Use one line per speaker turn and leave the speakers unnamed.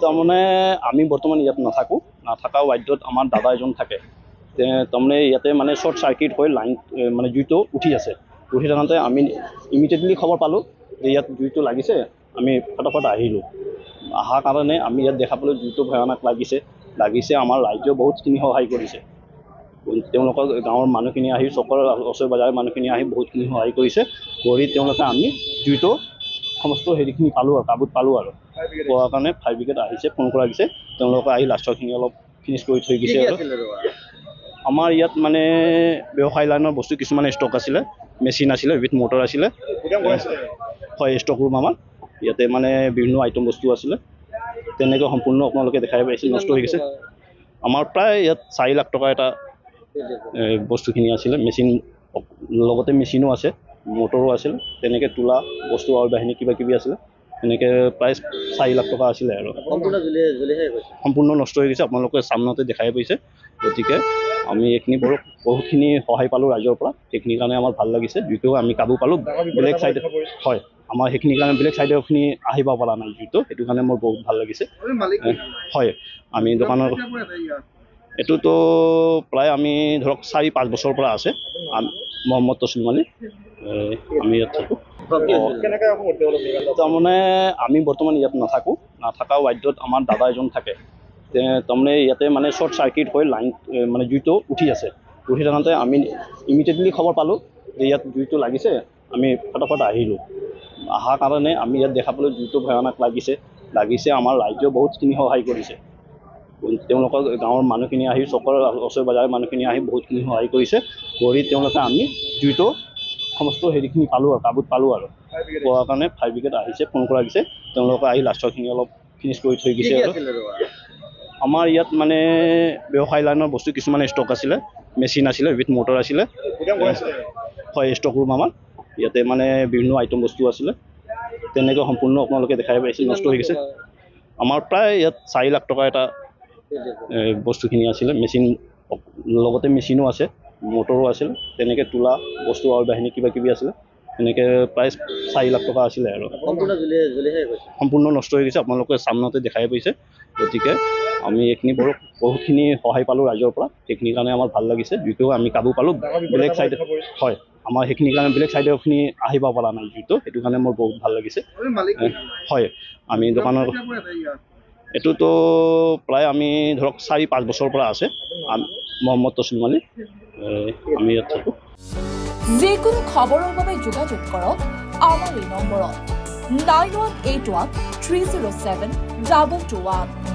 তাৰমানে আমি বৰ্তমান ইয়াত নাথাকা ৱাৰ্ডত আমাৰ দাদা এজন থাকে। তাৰমানে ইয়াতে মানে শ্বৰ্ট চাৰ্কিট হৈ লাইন মানে জুইটো উঠি থাকোঁতে আমি ইমিডিয়েটলি খবৰ পালোঁ যে ইয়াত জুইটো লাগিছে। আমি ফটাফট আহিলোঁ। অহাৰ কাৰণে আমি ইয়াত দেখা পালোঁ জুইটো ভয়ানক লাগিছে। আমাৰ ৰাইজেও বহুতখিনি সহায় কৰিছে। তেওঁলোকৰ গাঁৱৰ মানুহখিনি আহি চকৰ ওচৰ বজাৰৰ মানুহখিনি আহি বহুতখিনি সহায় কৰিছে। তেওঁলোকে আমি জুইটো সমস্ত হেৰিখিনি পালোঁ আৰু কাবুত পালোঁ আৰু পোৱাৰ কাৰণে ফায়াৰ ব্ৰিগেড আহিছে, ফোন কৰা গৈছে। তেওঁলোকে আহি লাষ্টৰখিনি অলপ ফিনিছ কৰি থৈ গৈছে। আৰু আমাৰ ইয়াত মানে ব্যৱসায় লাইনৰ বস্তু কিছুমান ষ্টক আছিলে, মেচিন আছিলে, উইথ মটৰ আছিলে। হয়, ষ্টক ৰুম আমাৰ ইয়াতে মানে বিভিন্ন আইটেম বস্তু আছিলে। তেনেকৈ সম্পূৰ্ণ আপোনালোকে দেখাই পাইছে, নষ্ট হৈ গৈছে। আমাৰ প্ৰায় ইয়াত 4 লাখ টকা এটা বস্তুখিনি আছিলে। মেচিন লগতে মেচিনো আছে, মটৰো আছিল। তেনেকৈ তোলা বস্তু আৰু বাহিনী কিবা কিবি আছিলে। এনেকৈ প্ৰায় 4 লাখ টকা আছিলে আৰু সম্পূৰ্ণ নষ্ট হৈ গৈছে। আপোনালোকে সামনাতে দেখাই পাইছে। গতিকে আমি এইখিনি বহুতখিনি সহায় পালোঁ ৰাইজৰ পৰা। সেইখিনিৰ কাৰণে আমাৰ ভাল লাগিছে। জুইটো আমি কাবু পালোঁ। বেলেগ চাইডে হয়, আমাৰ সেইখিনিৰ কাৰণে বেলেগ চাইডৰখিনি আহিব পৰা নাই জুইটো। সেইটো কাৰণে মোৰ বহুত ভাল লাগিছে। হয়, আমি দোকানৰ এইটোতো প্ৰায় আমি ধৰক 4-5 বছৰৰ পৰা আছে। মহম্মদ তছলিম আলী, আমি ইয়াত থাকোঁ। তাৰমানে আমি বৰ্তমান ইয়াত নাথাকা ৱাৰ্ডত আমাৰ দাদা এজন থাকে। তাৰমানে ইয়াতে মানে শ্বৰ্ট চাৰ্কিট হৈ লাইন মানে জুইটো উঠি থাকোঁতে আমি ইমিডিয়েটলি খবৰ পালোঁ যে ইয়াত জুইটো লাগিছে। আমি ফটাফট আহিলোঁ। অহাৰ কাৰণে আমি ইয়াত দেখা পালোঁ জুইটো ভয়ানক লাগিছে। আমাৰ ৰাইজেও বহুতখিনি সহায় কৰিছে। তেওঁলোকৰ গাঁৱৰ মানুহখিনি আহি চকৰ ওচৰ বজাৰৰ মানুহখিনি আহি বহুতখিনি সহায় কৰিছে। তেওঁলোকে আমি জুইটো সমস্ত হেৰিখিনি পালোঁ আৰু কাবুত পালোঁ আৰু পোৱাৰ কাৰণে ফায়াৰ ব্ৰিগেড আহিছে, ফোন কৰা গৈছে। তেওঁলোকে আহি লাষ্টৰখিনি অলপ ফিনিছ কৰি থৈ গৈছে। আৰু আমাৰ ইয়াত মানে ব্যৱসায় লাইনৰ বস্তু কিছুমান ষ্টক আছিলে, মেচিন আছিলে, উইথ মটৰ আছিলে। হয়, ষ্টক ৰুম আমাৰ ইয়াতে মানে বিভিন্ন আইটেম বস্তু আছিলে। তেনেকৈ সম্পূৰ্ণ আপোনালোকে দেখাই পাইছে, নষ্ট হৈ গৈছে। আমাৰ প্ৰায় ইয়াত 4 লাখ টকা এটা বস্তুখিনি আছিলে। মেচিন লগতে মেচিনো আছে, মটৰো আছিল। তেনেকৈ তোলা বস্তু আৰু বাহিনী কিবা কিবি আছিলে। এনেকৈ প্ৰায় 4 লাখ টকা আছিলে আৰু সম্পূৰ্ণ নষ্ট হৈ গৈছে। আপোনালোকে সামনাতে দেখাই পাইছে। গতিকে আমি এইখিনি বহুতখিনি সহায় পালোঁ ৰাইজৰ পৰা। সেইখিনিৰ কাৰণে আমাৰ ভাল লাগিছে। জুইটো আমি কাবু পালোঁ। বেলেগ চাইডে হয়, আমাৰ সেইখিনিৰ কাৰণে বেলেগ চাইডৰখিনি আহিব পৰা নাই জুইটো। সেইটো কাৰণে মোৰ বহুত ভাল লাগিছে। হয়, আমি দোকানৰ এইটোতো প্ৰায় আমি ধৰক 4-5 বছৰৰ পৰা আছে। মহম্মদ তছলিম আলী, আমি ইয়াত থাকোঁ।
যিকোনো খবৰৰ বাবে যোগাযোগ কৰক আমাৰ এই নম্বৰত 9181 307 2221।